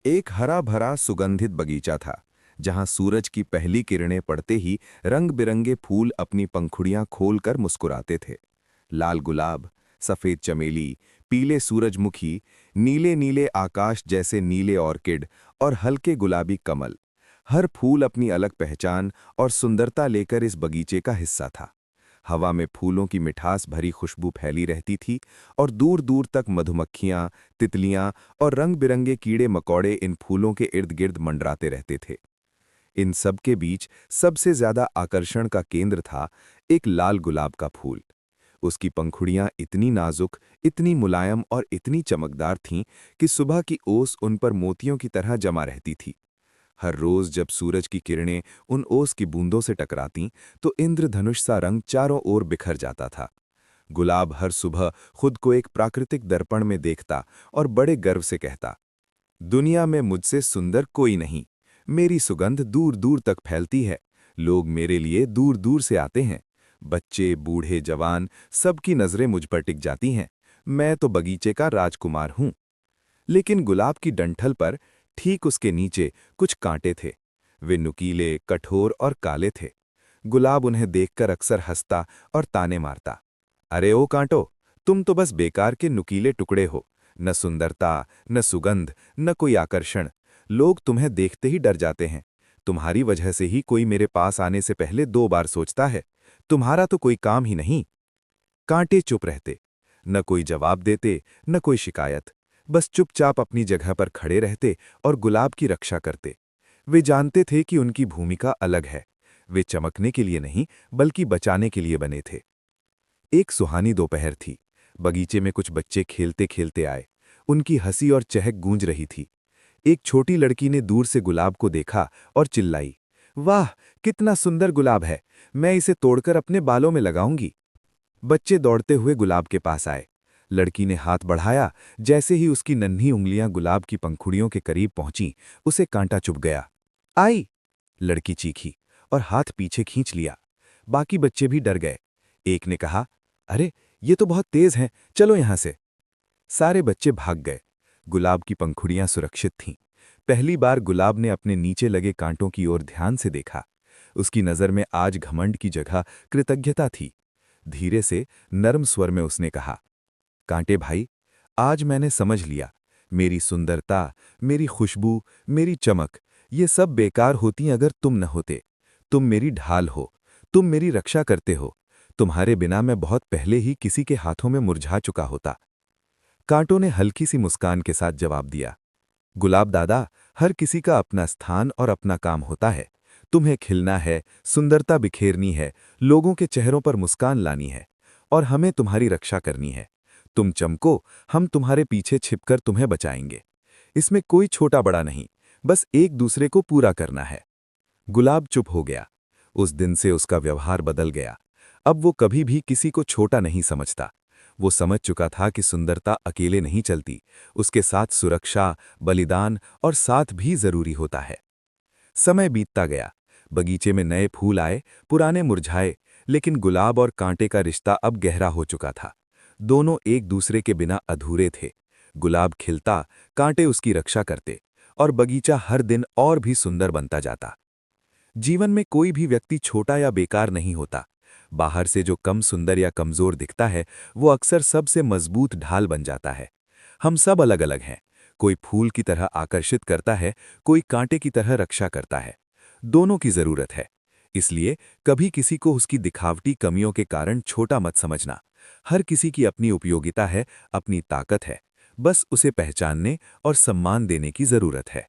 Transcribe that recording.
एक हरा भरा सुगंधित बगीचा था जहां सूरज की पहली किरणें पड़ते ही रंग बिरंगे फूल अपनी पंखुड़ियां खोलकर मुस्कुराते थे। लाल गुलाब, सफेद चमेली, पीले सूरजमुखी, नीले नीले आकाश जैसे नीले ऑर्किड और हल्के गुलाबी कमल, हर फूल अपनी अलग पहचान और सुंदरता लेकर इस बगीचे का हिस्सा था। हवा में फूलों की मिठास भरी खुशबू फैली रहती थी और दूर दूर तक मधुमक्खियां, तितलियां और रंग बिरंगे कीड़े मकोड़े इन फूलों के इर्द गिर्द मंडराते रहते थे। इन सब के बीच सबसे ज्यादा आकर्षण का केंद्र था एक लाल गुलाब का फूल। उसकी पंखुड़ियां इतनी नाजुक, इतनी मुलायम और इतनी चमकदार थीं कि सुबह की ओस उन पर मोतियों की तरह जमा रहती थी। हर रोज जब सूरज की किरणें उन ओस की बूंदों से टकरातीं तो इंद्रधनुष सा रंग चारों ओर बिखर जाता था। गुलाब हर सुबह खुद को एक प्राकृतिक दर्पण में देखता और बड़े गर्व से कहता, दुनिया में मुझसे सुंदर कोई नहीं। मेरी सुगंध दूर दूर तक फैलती है। लोग मेरे लिए दूर दूर से आते हैं। बच्चे, बूढ़े, जवान, सबकी नजरें मुझ पर टिक जाती हैं। मैं तो बगीचे का राजकुमार हूं। लेकिन गुलाब की डंठल पर ठीक उसके नीचे कुछ कांटे थे। वे नुकीले, कठोर और काले थे। गुलाब उन्हें देखकर अक्सर हंसता और ताने मारता। अरे ओ कांटो, तुम तो बस बेकार के नुकीले टुकड़े हो। न सुंदरता, न सुगंध, न कोई आकर्षण। लोग तुम्हें देखते ही डर जाते हैं। तुम्हारी वजह से ही कोई मेरे पास आने से पहले 2 बार सोचता है। तुम्हारा तो कोई काम ही नहीं। कांटे चुप रहते, न कोई जवाब देते, न कोई शिकायत। बस चुपचाप अपनी जगह पर खड़े रहते और गुलाब की रक्षा करते। वे जानते थे कि उनकी भूमिका अलग है। वे चमकने के लिए नहीं, बल्कि बचाने के लिए बने थे। एक सुहानी दोपहर थी। बगीचे में कुछ बच्चे खेलते खेलते आए। उनकी हंसी और चहक गूंज रही थी। एक छोटी लड़की ने दूर से गुलाब को देखा और चिल्लाई, वाह, कितना सुंदर गुलाब है। मैं इसे तोड़कर अपने बालों में लगाऊंगी। बच्चे दौड़ते हुए गुलाब के पास आए। लड़की ने हाथ बढ़ाया। जैसे ही उसकी नन्ही उंगलियां गुलाब की पंखुड़ियों के करीब पहुंची, उसे कांटा चुभ गया। आई! लड़की चीखी और हाथ पीछे खींच लिया। बाकी बच्चे भी डर गए। एक ने कहा, अरे, ये तो बहुत तेज हैं, चलो यहां से। सारे बच्चे भाग गए। गुलाब की पंखुड़ियां सुरक्षित थीं। पहली बार गुलाब ने अपने नीचे लगे कांटों की ओर ध्यान से देखा। उसकी नजर में आज घमंड की जगह कृतज्ञता थी। धीरे से, नर्म स्वर में उसने कहा, कांटे भाई, आज मैंने समझ लिया, मेरी सुंदरता, मेरी खुशबू, मेरी चमक, ये सब बेकार होती अगर तुम न होते। तुम मेरी ढाल हो। तुम मेरी रक्षा करते हो। तुम्हारे बिना मैं बहुत पहले ही किसी के हाथों में मुरझा चुका होता। कांटों ने हल्की सी मुस्कान के साथ जवाब दिया, गुलाब दादा, हर किसी का अपना स्थान और अपना काम होता है। तुम्हें खिलना है, सुंदरता बिखेरनी है, लोगों के चेहरों पर मुस्कान लानी है, और हमें तुम्हारी रक्षा करनी है। तुम चमको, हम तुम्हारे पीछे छिपकर तुम्हें बचाएंगे। इसमें कोई छोटा बड़ा नहीं, बस एक दूसरे को पूरा करना है। गुलाब चुप हो गया। उस दिन से उसका व्यवहार बदल गया। अब वो कभी भी किसी को छोटा नहीं समझता। वो समझ चुका था कि सुंदरता अकेले नहीं चलती, उसके साथ सुरक्षा, बलिदान और साथ भी जरूरी होता है। समय बीतता गया। बगीचे में नए फूल आए, पुराने मुरझाए, लेकिन गुलाब और कांटे का रिश्ता अब गहरा हो चुका था। दोनों एक दूसरे के बिना अधूरे थे। गुलाब खिलता, कांटे उसकी रक्षा करते, और बगीचा हर दिन और भी सुंदर बनता जाता। जीवन में कोई भी व्यक्ति छोटा या बेकार नहीं होता। बाहर से जो कम सुंदर या कमजोर दिखता है, वो अक्सर सबसे मजबूत ढाल बन जाता है। हम सब अलग अलग हैं। कोई फूल की तरह आकर्षित करता है, कोई कांटे की तरह रक्षा करता है। दोनों की जरूरत है। इसलिए कभी किसी को उसकी दिखावटी कमियों के कारण छोटा मत समझना। हर किसी की अपनी उपयोगिता है, अपनी ताकत है। बस उसे पहचानने और सम्मान देने की जरूरत है।